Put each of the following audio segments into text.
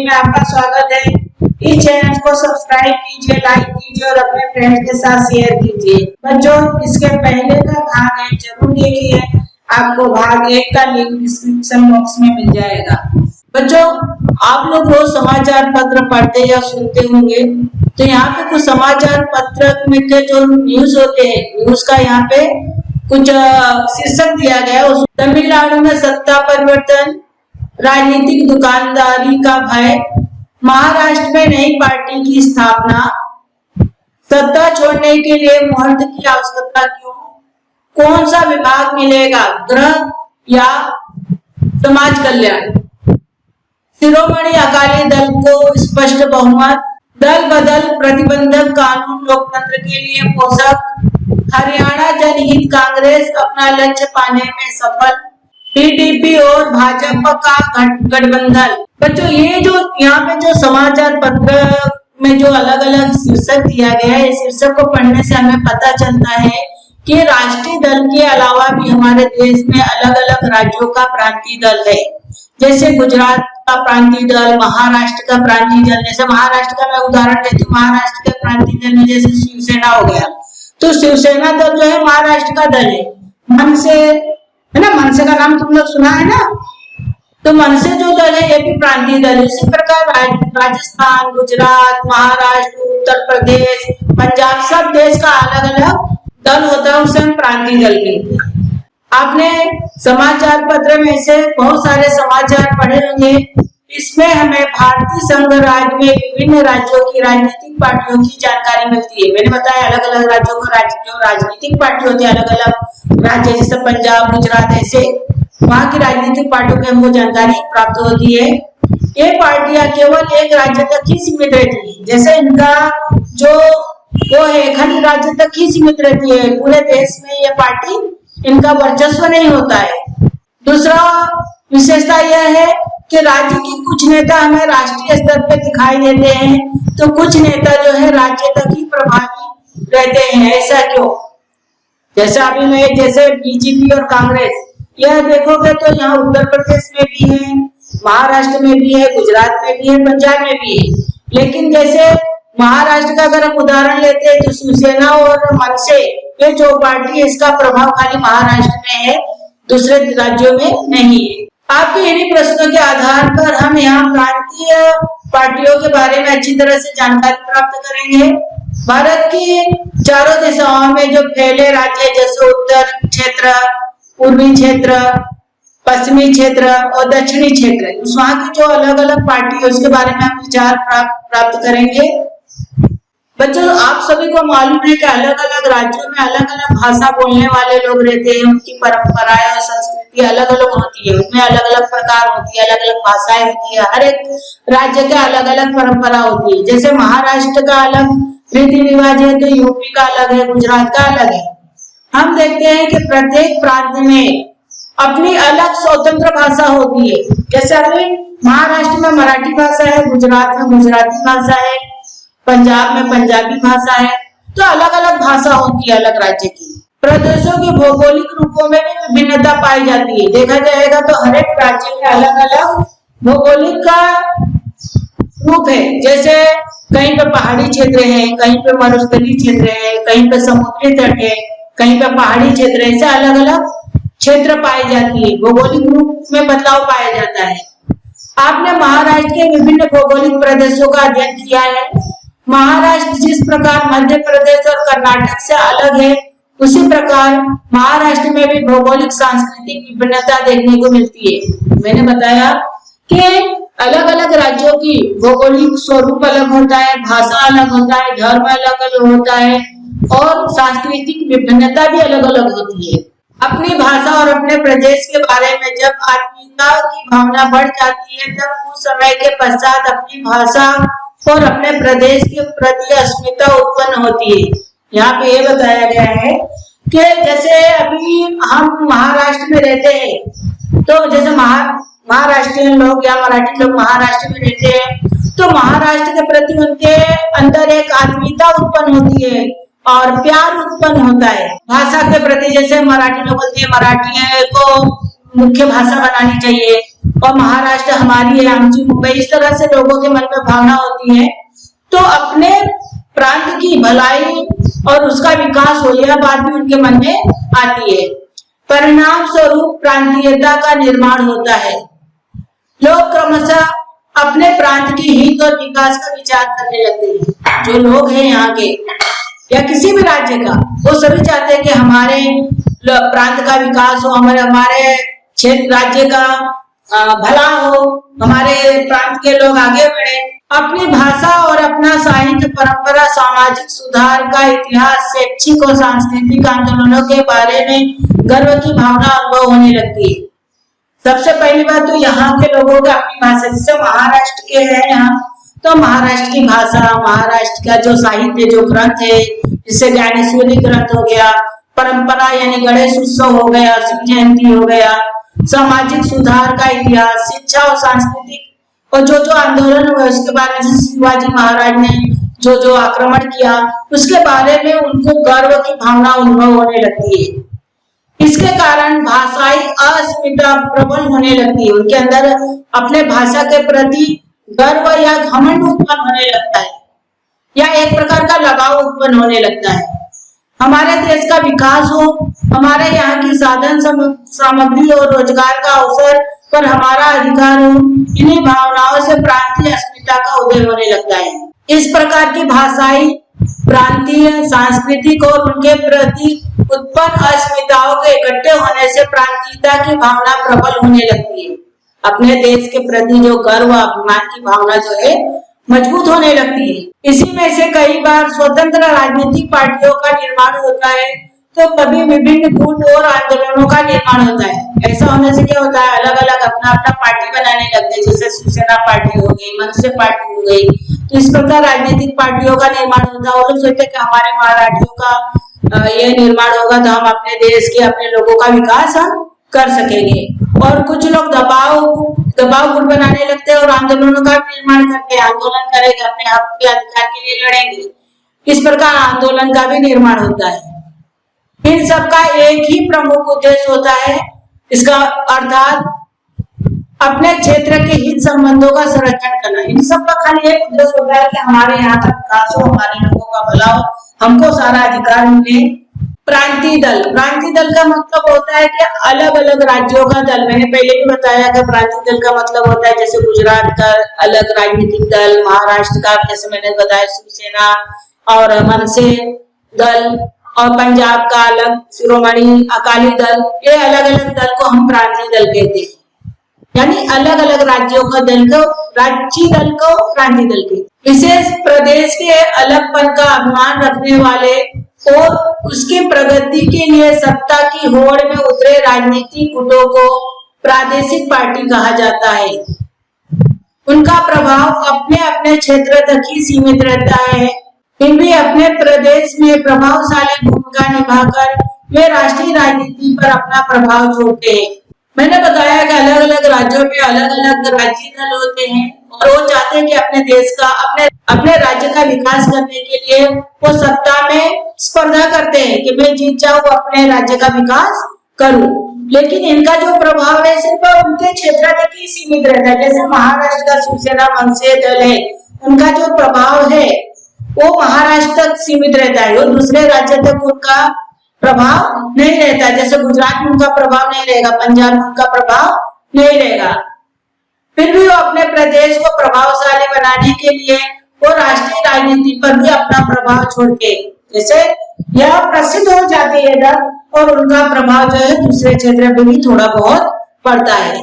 में आपका स्वागत है। इस चैनल को सब्सक्राइब कीजिए, लाइक कीजिए और अपने फ्रेंड्स के साथ शेयर कीजिए। बच्चों, इसके पहले का भाग है, जरूर देखिए। आपको भाग 1 का लिंक डिस्क्रिप्शन बॉक्स में मिल जाएगा। बच्चों, आप लोग रोज समाचार पत्र पढ़ते या सुनते होंगे, तो यहाँ पे कुछ समाचार पत्र में के जो न्यूज होते हैं, न्यूज का यहाँ पे कुछ शीर्षक दिया गया है। तमिलनाडु में सत्ता परिवर्तन, राजनीतिक दुकानदारी का भय, महाराष्ट्र में नई पार्टी की स्थापना, सत्ता छोड़ने के लिए मुहूर्त की आवश्यकता क्यों, कौन सा विभाग मिलेगा, गृह या समाज कल्याण, शिरोमणि अकाली दल को स्पष्ट बहुमत, दल बदल प्रतिबंधक कानून लोकतंत्र के लिए पोषक, हरियाणा जनहित कांग्रेस अपना लक्ष्य पाने में सफल, टीडीपी और भाजपा का गठबंधन। बच्चों, ये जो यहाँ पे जो समाचार पत्र में जो अलग अलग शीर्षक दिया गया है, इस शीर्षक को पढ़ने से हमें पता चलता है कि राष्ट्रीय दल के अलावा भी हमारे देश में अलग अलग राज्यों का प्रांतीय दल है। जैसे गुजरात का प्रांतीय दल, महाराष्ट्र का प्रांतीय दल। जैसे महाराष्ट्र का मैं उदाहरण देती हूँ, महाराष्ट्र के प्रांतीय दल में जैसे शिवसेना हो गया, तो शिवसेना दल जो है महाराष्ट्र का दल है। मनसे है ना, मनसे का नाम तुम लोग सुना है ना, तो मनसे जो दल है ये भी प्रांतीय दल है। इसी प्रकार राजस्थान, गुजरात, महाराष्ट्र, उत्तर प्रदेश, पंजाब, सब देश का अलग अलग दल होता है, उसे हम प्रांतीय दल कहते हैं। आपने समाचार पत्र में से बहुत सारे समाचार पढ़े होंगे। इसमें हमें भारतीय संघ राज्य में विभिन्न राज्यों की राजनीतिक पार्टियों की जानकारी मिलती है। मैंने बताया अलग अलग राज्यों को जो राजनीतिक पार्टी होती है, अलग अलग राज्य जैसे पंजाब, गुजरात, ऐसे वहां की राजनीतिक पार्टियों की हमको जानकारी प्राप्त होती है। ये पार्टियां केवल एक राज्य तक ही सीमित रहती है। जैसे इनका जो वो है खंड राज्य तक ही सीमित रहती है, पूरे देश में ये पार्टी इनका वर्चस्व नहीं होता है। दूसरा विशेषता यह है कि राज्य के कुछ नेता हमें राष्ट्रीय स्तर पे दिखाई देते हैं, तो कुछ नेता जो है राज्य तक ही प्रभावी रहते हैं। ऐसा क्यों? जैसे अभी में जैसे बीजेपी और कांग्रेस, यह देखोगे तो यहाँ उत्तर प्रदेश में भी है, महाराष्ट्र में भी है, गुजरात में भी है, पंजाब में भी है। लेकिन जैसे महाराष्ट्र का अगर हम उदाहरण लेते हैं तो शिवसेना और मनसे, ये जो पार्टी है इसका प्रभाव खाली महाराष्ट्र में है, दूसरे राज्यों में नहीं है। आपके इन्हीं प्रश्नों के आधार पर हम यहाँ प्रांतीय पार्टियों के बारे में अच्छी तरह से जानकारी प्राप्त करेंगे। भारत की चारों दिशाओं में जो फैले राज्य जैसे उत्तर क्षेत्र, पूर्वी क्षेत्र, पश्चिमी क्षेत्र और दक्षिणी क्षेत्र, उस वहां की जो अलग अलग पार्टी है उसके बारे में हम विचार प्राप्त करेंगे। बच्चों, आप सभी को मालूम है कि अलग अलग राज्यों में अलग अलग भाषा बोलने वाले लोग रहते हैं, उनकी परंपराएं और संस्कृति अलग अलग होती है, उनमें अलग अलग प्रकार होती है, अलग अलग भाषाएं होती है, हर एक राज्य का अलग अलग परंपरा होती है। जैसे महाराष्ट्र का अलग रीति रिवाज है, तो यूपी का अलग है, गुजरात का अलग है। हम देखते हैं कि प्रत्येक प्रांत में अपनी अलग स्वतंत्र भाषा होती है। जैसे अभी महाराष्ट्र में मराठी भाषा है, गुजरात में गुजराती भाषा है, पंजाब में पंजाबी भाषा है, तो अलग अलग भाषा होती है अलग राज्य की। प्रदेशों के भौगोलिक रूपों में भी विभिन्नता पाई जाती है। देखा जाएगा तो हर एक राज्य में अलग अलग भौगोलिक का रूप है। जैसे कहीं पे पहाड़ी क्षेत्र है, कहीं पे मरुस्थलीय क्षेत्र है, कहीं पे समुद्री तट है, कहीं पे पहाड़ी क्षेत्र है, ऐसे अलग अलग क्षेत्र पाई जाती है, भौगोलिक रूप में बदलाव पाया जाता है। आपने महाराष्ट्र के विभिन्न भौगोलिक प्रदेशों का अध्ययन किया है। महाराष्ट्र जिस प्रकार मध्य प्रदेश और कर्नाटक से अलग है, उसी प्रकार महाराष्ट्र में भी भौगोलिक सांस्कृतिक विभिन्नता देखने को मिलती है। मैंने बताया कि अलग अलग राज्यों की भौगोलिक स्वरूप अलग होता है, भाषा अलग होता है, धर्म अलग अलग होता है और सांस्कृतिक विभिन्नता भी अलग अलग होती है। अपनी भाषा और अपने प्रदेश के बारे में जब आत्मीयता की भावना बढ़ जाती है, तब कुछ समय के पश्चात अपनी भाषा और अपने प्रदेश के प्रति अस्मिता उत्पन्न होती है। यहाँ पे ये बताया गया है कि जैसे अभी हम महाराष्ट्र में रहते हैं, तो जैसे महाराष्ट्रीयन लोग या मराठी लोग महाराष्ट्र में रहते हैं, तो महाराष्ट्र के प्रति उनके अंदर एक आत्मीयता उत्पन्न होती है और प्यार उत्पन्न होता है भाषा के प्रति। जैसे मराठी लोग बोलते हैं मराठी को मुख्य भाषा बनानी चाहिए और महाराष्ट्र हमारी है, आमची मुंबई, इस तरह से लोगों के मन में भावना होती है, तो अपने प्रांत की भलाई और उसका विकास हो यह बात भी उनके मन में आती है। परिणाम स्वरूप प्रांतीयता का निर्माण होता है। लोग क्रमशः अपने प्रांत की हित और विकास का विचार करने लगते हैं। जो लोग हैं यहाँ के या किसी भी राज्य का, वो सभी चाहते हैं कि हमारे प्रांत का विकास हो, हमारे क्षेत्र राज्य का भला हो, हमारे प्रांत के लोग आगे बढ़े। अपनी भाषा और अपना साहित्य, परंपरा, सामाजिक सुधार का इतिहास, शैक्षिक और सांस्कृतिक आंदोलनों के बारे में गर्व की भावना अनुभव होने लगती है। सबसे पहली बात तो यहाँ के लोगों को अपनी भाषा, जैसे महाराष्ट्र के हैं यहाँ, तो महाराष्ट्र की भाषा, महाराष्ट्र का जो साहित्य, जो ग्रंथ है, जैसे ज्ञानेश्वरी ग्रंथ हो गया, परंपरा यानी गणेश उत्सव हो गया, शिव जयंती हो गया, सामाजिक सुधार का इतिहास, शिक्षा और सांस्कृतिक और जो आंदोलन हुआ उसके बारे में, शिवाजी महाराज ने जो आक्रमण किया उसके बारे में उनको गर्व की भावना अनुभव होने लगती है। इसके कारण भाषाई अस्मिता प्रबल होने लगती है। उनके अंदर अपने भाषा के प्रति गर्व या घमंड उत्पन्न होने लगता है या एक प्रकार का लगाव उत्पन्न होने लगता है। हमारे देश का विकास हो, हमारे यहाँ की साधन सामग्री और रोजगार का अवसर पर हमारा अधिकार हो, इन्हीं भावनाओं से प्रांतीय अस्मिता का उदय होने लगता है। इस प्रकार की भाषाई, प्रांतीय, सांस्कृतिक और उनके प्रति उत्पन्न अस्मिताओं के इकट्ठे होने से प्रांतीयता की भावना प्रबल होने लगती है। अपने देश के प्रति जो गर्व, अभिमान की भावना जो है मजबूत होने लगती है। इसी में से कई बार स्वतंत्र राजनीतिक पार्टियों का निर्माण होता है, तो कभी विभिन्न गुट और आंदोलनों का निर्माण होता है। ऐसा होने से क्या होता है, अलग अलग अपना अपना पार्टी बनाने लगते हैं, जैसे शिवसेना पार्टी हो गई, मनसे पार्टी हो गई। तो इस प्रकार राजनीतिक पार्टियों का निर्माण होता है और लोग सोचते हैं कि हमारे मराठियों का ये निर्माण होगा तो हम अपने देश के, अपने लोगों का विकास हम कर सकेंगे। और कुछ लोग दबाव गुट बनाने लगते हैं और आंदोलनों का निर्माण करके आंदोलन करेंगे, अपने हक के अधिकार के लिए लड़ेंगे। इस प्रकार आंदोलन का भी निर्माण होता है। इन सबका एक ही प्रमुख उद्देश्य होता है, इसका अर्थात अपने क्षेत्र के हित संबंधों का संरक्षण करना। इन सब का खाली एक उद्देश्य होता है कि हमारे यहाँ का विकास हो, हमारे लोगों का भला हो, हमको सारा अधिकार मिले। प्रांतीय दल का मतलब होता है कि अलग अलग राज्यों का दल। मैंने पहले भी बताया कि प्रांतीय दल का मतलब होता है जैसे गुजरात का अलग राजनीतिक दल, महाराष्ट्र का जैसे मैंने बताया शिवसेना और मनसे दल, और पंजाब का अलग शिरोमणि अकाली दल। ये अलग अलग दल को हम प्रांतीय दल कहते हैं, यानी अलग अलग राज्यों का दल को, राज्य दल को प्रांतीय दल कहते हैं। विशेष प्रदेश के अलगपन का अभिमान रखने वाले और उसकी प्रगति के लिए सत्ता की होड़ में उतरे राजनीतिक गुटों को प्रादेशिक पार्टी कहा जाता है। उनका प्रभाव अपने अपने क्षेत्र तक ही सीमित रहता है, फिर भी अपने प्रदेश में प्रभावशाली भूमिका निभाकर वे राष्ट्रीय राजनीति पर अपना प्रभाव छोड़ते हैं। मैंने बताया कि अलग अलग राज्यों में अलग अलग राज्य दल होते हैं और वो चाहते हैं कि अपने देश का, अपने राज्य का विकास करने के लिए वो सत्ता में स्पर्धा करते हैं कि मैं जीत जाऊं, अपने राज्य का विकास करूं। लेकिन इनका जो प्रभाव है सिर्फ उनके क्षेत्र तक ही सीमित रहता है। जैसे महाराष्ट्र का शिवसेना मनसे दल है, उनका जो प्रभाव है वो महाराष्ट्र तक सीमित रहता है, वो दूसरे राज्य तक उनका प्रभाव नहीं रहता। जैसे गुजरात में उनका प्रभाव नहीं रहेगा, पंजाब में उनका प्रभाव नहीं रहेगा। फिर भी वो अपने प्रदेश को प्रभावशाली बनाने के लिए वो राष्ट्रीय राजनीति पर भी अपना प्रभाव छोड़ के, जैसे यह प्रसिद्ध हो जाती है दल और उनका प्रभाव जो है दूसरे क्षेत्र में भी थोड़ा बहुत पड़ता है।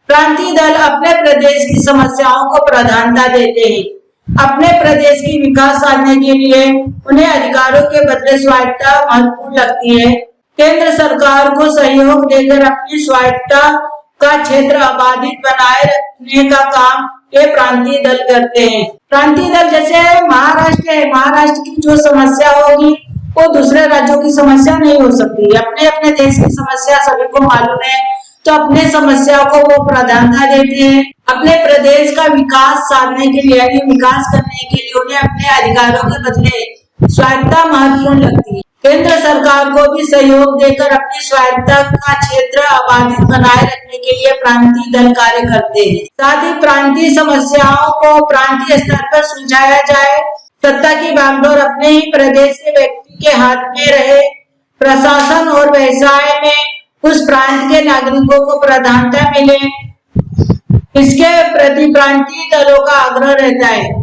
प्रांतीय दल अपने प्रदेश की समस्याओं को प्राधान्यता देते हैं। अपने प्रदेश की विकास साधने के लिए उन्हें अधिकारों के बदले स्वायत्तता महत्वपूर्ण लगती है। केंद्र सरकार को सहयोग देकर अपनी स्वायत्तता का क्षेत्र आबादित बनाए रखने का काम ये प्रांतीय दल करते हैं। प्रांतीय दल जैसे महाराष्ट्र है, महाराष्ट्र की जो समस्या होगी वो दूसरे राज्यों की समस्या नहीं हो सकती। अपने अपने देश की समस्या सभी को मालूम है, तो अपने समस्या को वो प्राधान्यता देते हैं। अपने प्रदेश का विकास साधने के लिए, विकास करने के लिए उन्हें अपने अधिकारों के बदले स्वायत्तता महत्वपूर्ण लगती है। केंद्र सरकार को भी सहयोग देकर अपनी स्वायत्तता का क्षेत्र आबादित बनाए रखने के लिए प्रांतीय दल कार्य करते हैं। साथ ही प्रांतीय समस्याओं को प्रांतीय स्तर पर सुलझाया जाए, सत्ता की बागडोर अपने ही प्रदेश के व्यक्ति के हाथ में रहे, प्रशासन और व्यवसाय में उस प्रांत के नागरिकों को प्राधान्यता मिले, इसके प्रति प्रांतीय दलों का आग्रह रहता है।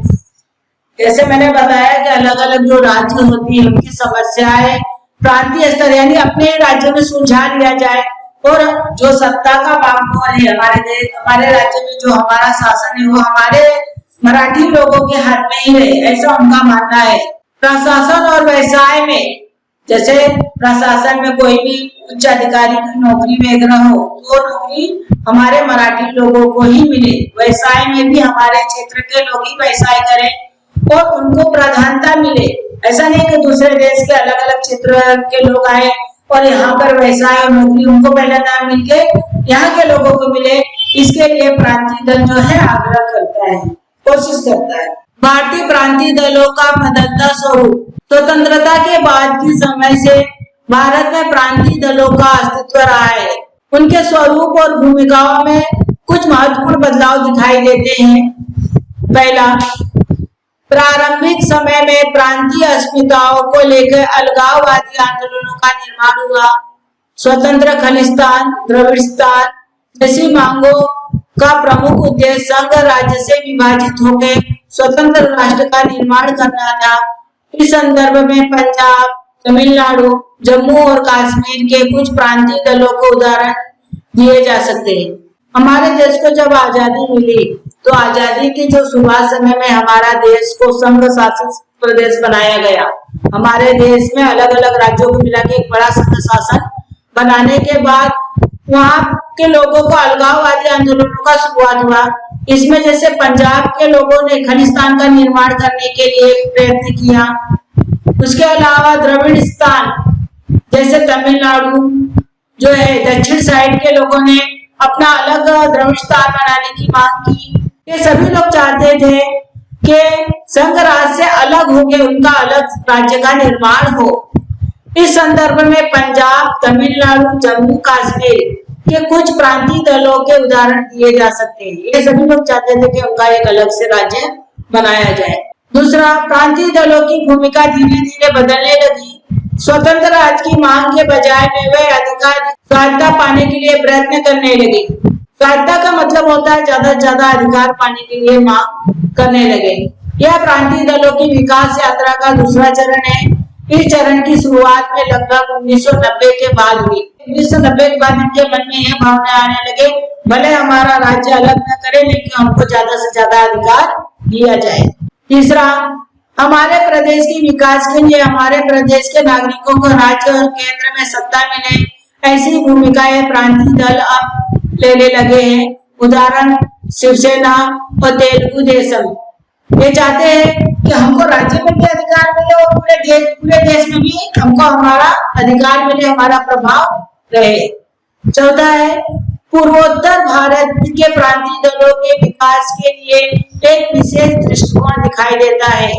जैसे मैंने बताया कि अलग अलग जो राज्य होती है उनकी समस्याएं प्रांतीय स्तर यानी अपने राज्य में सुलझा लिया जाए, और जो सत्ता का बागडोर है हमारे राज्य में जो हमारा शासन है वो हमारे मराठी लोगों के हाथ में ही रहे, ऐसा उनका मानना है। प्रशासन और व्यवसाय में, जैसे प्रशासन में कोई भी उच्च अधिकारी की नौकरी वगैरह हो तो नौकरी हमारे मराठी लोगों को ही मिले, व्यवसाय में भी हमारे क्षेत्र के लोग ही व्यवसाय करें और उनको प्राधान्यता मिले। ऐसा नहीं कि दूसरे देश के अलग अलग क्षेत्र के लोग आए और यहाँ पर व्यवसाय और नौकरी उनको पहला नाम मिलके यहाँ के लोगों को मिले, इसके लिए प्रांतीय दल जो है आग्रह करता है, कोशिश करता है। भारतीय प्रांतीय दलों का बदलता स्वरूप। स्वतंत्रता के बाद के समय से भारत में प्रांतीय दलों का अस्तित्व रहा है। उनके स्वरूप और भूमिकाओं में कुछ महत्वपूर्ण बदलाव दिखाई देते हैं। पहला, प्रारंभिक समय में प्रांतीय अस्मिताओं को लेकर अलगाववादी आंदोलनों का निर्माण हुआ। स्वतंत्र खालिस्तान, द्रविड़स्तान जैसी मांगों का प्रमुख उद्देश्य संघ राज्य से विभाजित होकर स्वतंत्र राष्ट्र का निर्माण करना था। इस संदर्भ में पंजाब, तमिलनाडु, जम्मू और कश्मीर के कुछ प्रांतीय दलों को उदाहरण दिए जा सकते हैं। हमारे देश को जब आजादी मिली तो आजादी की जो शुरुआत समय में हमारा देश को संघ शासित प्रदेश बनाया गया। हमारे देश में अलग अलग राज्यों को मिला के एक बड़ा संघ शासन बनाने के बाद वहाँ के लोगों को अलगाववादी आंदोलनों का शुरुआत हुआ। इसमें जैसे पंजाब के लोगों ने खालिस्तान का निर्माण करने के लिए प्रयत्न किया। उसके अलावा द्रविड़स्तान जैसे तमिलनाडु जो है दक्षिण साइड के लोगों ने अपना अलग द्रविड़स्तान बनाने की मांग की। ये सभी लोग चाहते थे कि संघ राज्य से अलग होकर उनका अलग राज्य का निर्माण हो। इस संदर्भ में पंजाब, तमिलनाडु, जम्मू कश्मीर के कुछ प्रांतीय दलों के उदाहरण दिए जा सकते हैं। ये सभी लोग चाहते थे कि उनका एक अलग से राज्य बनाया जाए। दूसरा, प्रांतीय दलों की भूमिका धीरे धीरे बदलने लगी। स्वतंत्र राज्य की मांग के बजाय वे अधिकार स्वायत्तता पाने के लिए प्रयत्न करने लगे। स्वायत्तता का मतलब होता है ज्यादा से ज्यादा अधिकार पाने के लिए मांग करने लगे। यह प्रांतीय दलों की विकास यात्रा का दूसरा चरण है। इस चरण की शुरुआत में लगभग 1990 के बाद हुई। 1990 के बाद इनके मन में यह भावना आने लगे भले हमारा राज्य अलग न करे लेकिन हमको ज्यादा से ज्यादा अधिकार दिया जाए। तीसरा, हमारे प्रदेश के विकास के लिए हमारे प्रदेश के नागरिकों को राज्य और केंद्र में सत्ता मिले, ऐसी भूमिकाएं प्रांतीय दल अब लेने लगे हैं। उदाहरण शिवसेना और तेलुगु देशम। ये चाहते हैं कि हमको राज्य में भी अधिकार मिले और पूरे देश में भी हमको हमारा अधिकार मिले, हमारा प्रभाव रहे। चौथा है, पूर्वोत्तर भारत के प्रांतीय दलों के विकास के लिए एक विशेष दृष्टिकोण दिखाई देता है।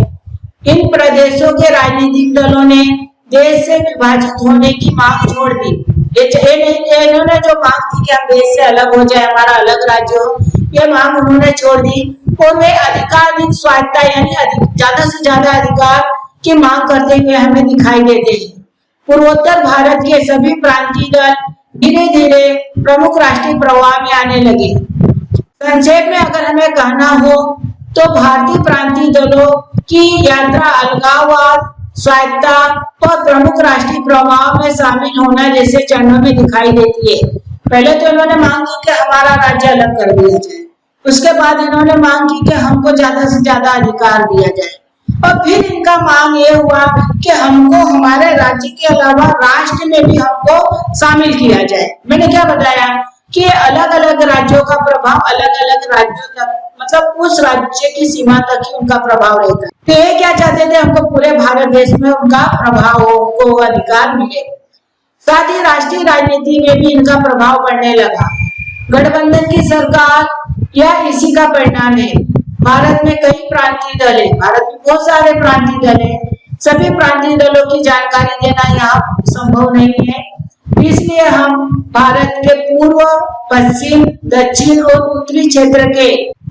इन प्रदेशों के राजनीतिक दलों ने देश से विभाजित होने की मांग छोड़ दी। इन्होंने जो मांग थी कि हम देश से अलग हो जाए, हमारा अलग राज्य हो, ये मांग उन्होंने छोड़ दी और वे अधिकाधिक स्वायत्तता यानी ज्यादा से ज्यादा अधिकार की मांग करते हुए हमें दिखाई देते हैं। पूर्वोत्तर भारत के सभी प्रांतीय दल धीरे धीरे प्रमुख राष्ट्रीय प्रवाह में आने लगे। संक्षेप में अगर हमें कहना हो तो भारतीय प्रांतीय दलों की यात्रा अलगाववाद, स्वायत्तता और प्रमुख राष्ट्रीय प्रवाह में शामिल होना जैसे चरणों में दिखाई देती है। पहले तो इन्होंने मांग की कि हमारा राज्य अलग कर दिया जाए, उसके बाद इन्होंने मांग की कि हमको ज्यादा से ज्यादा अधिकार दिया जाए, और फिर इनका मांग ये हुआ कि हमको हमारे राज्य के अलावा राष्ट्र में भी हमको शामिल किया जाए। मैंने क्या बताया कि अलग अलग राज्यों का प्रभाव अलग अलग राज्यों तक, मतलब उस राज्य की सीमा तक ही उनका प्रभाव रहता है। तो ये क्या चाहते थे, हमको पूरे भारत देश में उनका प्रभाव हो, उनको अधिकार मिले। साथ ही राष्ट्रीय राजनीति में भी इनका प्रभाव बढ़ने लगा। गठबंधन की सरकार यह इसी का परिणाम है। भारत में कई प्रांतीय दल है, भारत में बहुत सारे प्रांतीय दल है, सभी प्रांतीय दलों की जानकारी देना यहाँ संभव नहीं है, इसलिए हम भारत के पूर्व, पश्चिम, दक्षिण और उत्तरी क्षेत्र के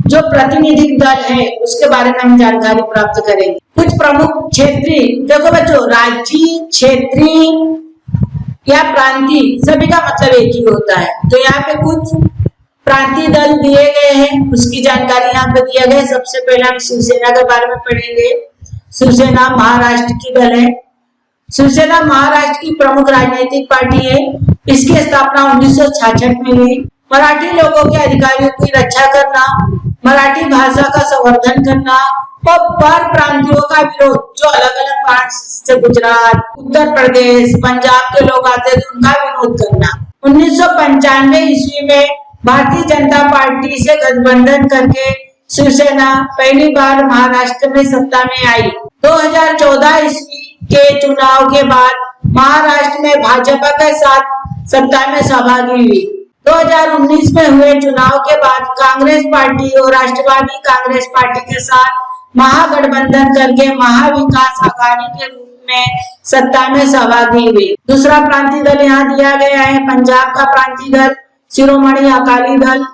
जो प्रतिनिधि दल है उसके बारे में हम जानकारी प्राप्त करेंगे। कुछ प्रमुख क्षेत्रीय, देखो बच्चों, राज्य, क्षेत्रीय या प्रांतीय सभी का मतलब एक ही होता है। तो यहाँ पे कुछ प्रांतीय दल दिए गए हैं, उसकी जानकारी यहाँ पे दिया गया है। सबसे पहले हम शिवसेना के बारे में पढ़ेंगे। शिवसेना महाराष्ट्र की दल है। शिवसेना महाराष्ट्र की प्रमुख राजनीतिक पार्टी है। इसकी स्थापना 1966 में हुई। मराठी लोगों के अधिकारों की रक्षा करना, मराठी भाषा का संवर्धन करना और पर प्रांतियों का विरोध, जो अलग अलग प्रांत से गुजरात, उत्तर प्रदेश, पंजाब के लोग आते थे, उनका विरोध करना। 1995 ईस्वी में भारतीय जनता पार्टी से गठबंधन करके शिवसेना पहली बार महाराष्ट्र में सत्ता में आई। 2014 ईस्वी के चुनाव के बाद महाराष्ट्र में भाजपा के साथ सत्ता में सहभागी हुई। 2019 में हुए चुनाव के बाद कांग्रेस पार्टी और राष्ट्रवादी कांग्रेस पार्टी के साथ महागठबंधन करके महाविकास आघाड़ी के रूप में सत्ता में सहभागी हुई। दूसरा प्रांतीय दल यहाँ दिया गया है, पंजाब का प्रांतीय दल शिरोमणि अकाली दल।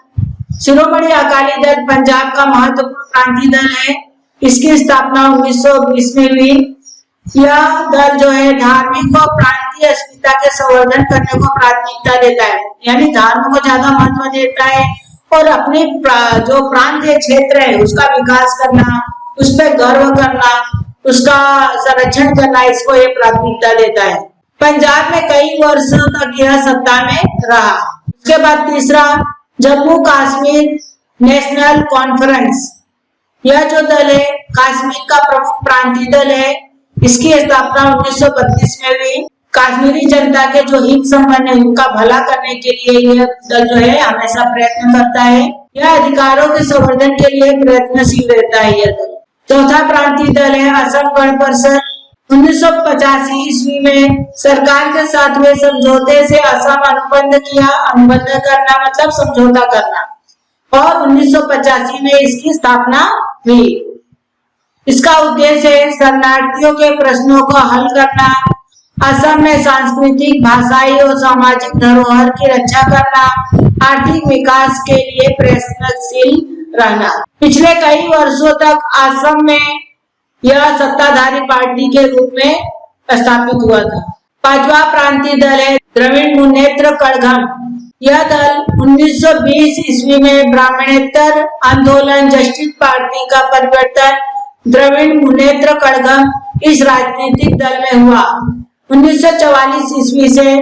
शिरोमणि अकाली दल पंजाब का महत्वपूर्ण प्रांतीय दल है। इसकी स्थापना 1920 में हुई। यह दल जो है धार्मिक और प्रांतीय अस्मिता के संवर्धन करने को प्राथमिकता देता है, यानी धर्म को ज्यादा महत्व देता है और अपने जो प्रांतीय क्षेत्र है उसका विकास करना, उस पर गर्व करना, उसका संरक्षण करना, इसको ये प्राथमिकता देता है। पंजाब में कई वर्षों तक यह सत्ता में रहा। उसके बाद तीसरा जम्मू कश्मीर नेशनल कॉन्फ्रेंस। यह जो दल है कश्मीर का प्रमुख प्रांतीय दल है। इसकी स्थापना 1932 में हुई। कश्मीरी जनता के जो हित संबंध है उनका भला करने के लिए यह दल जो है हमेशा प्रयत्न करता है। यह अधिकारों के संवर्धन के लिए प्रयत्नशील रहता है यह दल। चौथा प्रांतीय दल है असम गण परिषद। 1985 ईस्वी में सरकार के साथ हुए समझौते से असम अनुबंध किया। अनुबंध करना मतलब समझौता करना, और 1985 में इसकी स्थापना हुई। इसका उद्देश्य है शरणार्थियों के प्रश्नों को हल करना, असम में सांस्कृतिक, भाषाई और सामाजिक धरोहर की रक्षा करना, आर्थिक विकास के लिए प्रयत्नशील रहना। पिछले कई वर्षों तक असम में यह सत्ताधारी पार्टी के रूप में स्थापित हुआ था। पांचवा प्रांतीय दल है द्रविड़ मुन्नेत्र कड़घम। यह दल 1920 ईस्वी में ब्राह्मणेतर आंदोलन जस्टिस पार्टी का परिवर्तन द्रविड़ मुन्नेत्र कड़घम इस राजनीतिक दल में हुआ। 1944 ईस्वी से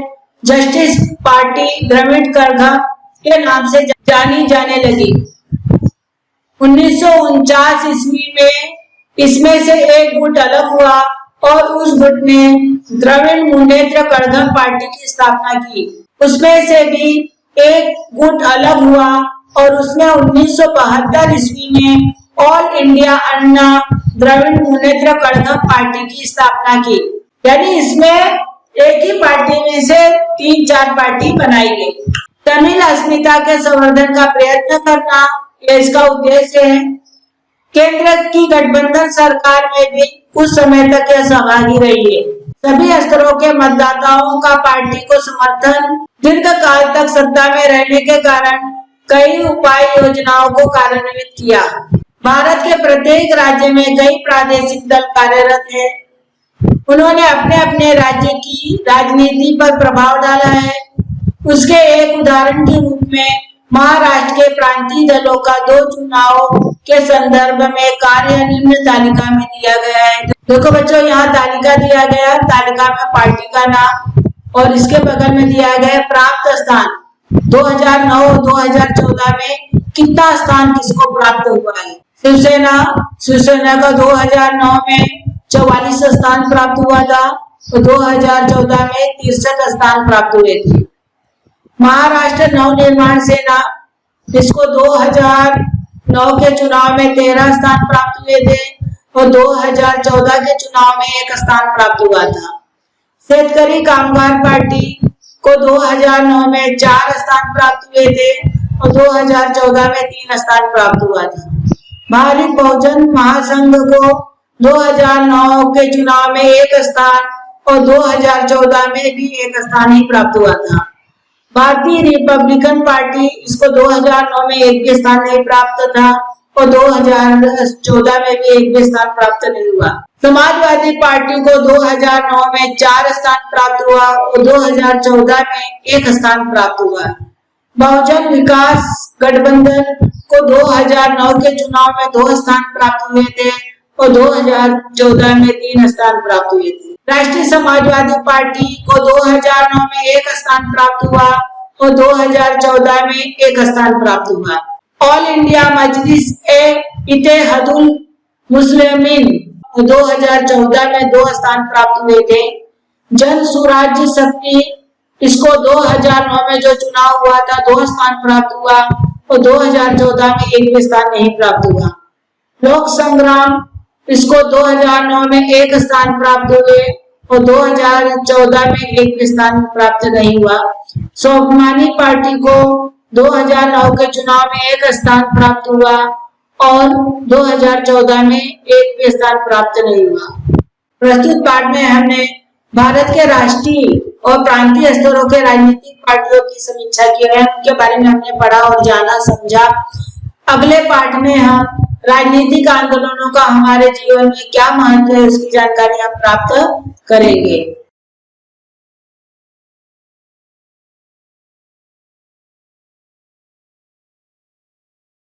जस्टिस पार्टी द्रविड़ कड़घम के नाम से जानी जाने लगी। 1949 ईस्वी में इसमें से एक गुट अलग हुआ और उस गुट ने द्रविड़ मुन्नेत्र कड़घम पार्टी की स्थापना की। उसमें से भी एक गुट अलग हुआ और उसने 1972 ईस्वी में ऑल इंडिया अन्ना द्रविड़ मुन्नेत्र कड़घम पार्टी की स्थापना की। यानी इसमें एक ही पार्टी में से 3-4 पार्टी बनाई गई। तमिल अस्मिता के संवर्धन का प्रयत्न करना यह इसका उद्देश्य है। केंद्र की गठबंधन सरकार में भी कुछ समय तक यह सहभागी रही है। सभी स्तरों के मतदाताओं का पार्टी को समर्थन, दीर्घ काल तक सत्ता में रहने के कारण कई उपाय योजनाओं को कार्यान्वित किया। भारत के प्रत्येक राज्य में कई प्रादेशिक दल कार्यरत है। उन्होंने अपने अपने राज्य की राजनीति पर प्रभाव डाला है। उसके एक उदाहरण के रूप में महाराष्ट्र के प्रांतीय दलों का 2 चुनाव के संदर्भ में कार्य निम्न तालिका में दिया गया है। देखो बच्चों, यहाँ तालिका दिया गया, तालिका में पार्टी का नाम और इसके बगल में दिया गया प्राप्त स्थान। 2009-2014 में कितना स्थान किसको प्राप्त हुआ है। शिवसेना का 2009 में 44 स्थान प्राप्त हुआ था और 2014 में 63 स्थान प्राप्त हुए थे। महाराष्ट्र नवनिर्माण सेना, जिसको 2009 के चुनाव में 13 स्थान प्राप्त हुए थे और 2014 के चुनाव में 1 स्थान प्राप्त हुआ था। शेतकरी कामगार पार्टी को 2009 में 4 स्थान प्राप्त हुए थे और 2014 में 3 स्थान प्राप्त हुआ था। भारत बहुजन महासंघ को 2009 के चुनाव में 1 स्थान और 2014 में भी 1 स्थान ही प्राप्त हुआ था। भारतीय रिपब्लिकन पार्टी, इसको 2009 में 1 भी स्थान नहीं प्राप्त था और 2014 में भी 1 भी स्थान प्राप्त नहीं हुआ। समाजवादी पार्टी को 2009 में 4 स्थान प्राप्त हुआ और 2014 में 1 स्थान प्राप्त हुआ। बहुजन विकास गठबंधन को 2009 के चुनाव में 2 स्थान प्राप्त हुए थे और 2014 में 3 स्थान प्राप्त हुए थे। राष्ट्रीय समाजवादी पार्टी को 2009 में 1 स्थान प्राप्त हुआ और 2014 में 1 स्थान प्राप्त हुआ। ऑल इंडिया मजलिस इत्तेहादुल मुस्लिमीन 2014 में 2 स्थान प्राप्त हुए थे। जन सुराज्य शक्ति, इसको 2009 में जो चुनाव हुआ था 2 स्थान प्राप्त हुआ और 2014 में 1 भी स्थान नहीं प्राप्त हुआ। लोक संग्राम, इसको 2009 में 1 स्थान प्राप्त हुए और 2014 में 1 भी स्थान प्राप्त नहीं हुआ। स्वाभिमानी पार्टी को 2009 के चुनाव में 1 स्थान प्राप्त हुआ और 2014 में 1 भी स्थान प्राप्त नहीं हुआ। प्रस्तुत पाठ में हमने भारत के राष्ट्रीय और प्रांतीय स्तरों के राजनीतिक पार्टियों की समीक्षा की है, उनके बारे में हमने पढ़ा और जाना समझा। अगले पाठ में हम राजनीतिक आंदोलनों का हमारे जीवन में क्या महत्व है उसकी जानकारी हम प्राप्त करेंगे।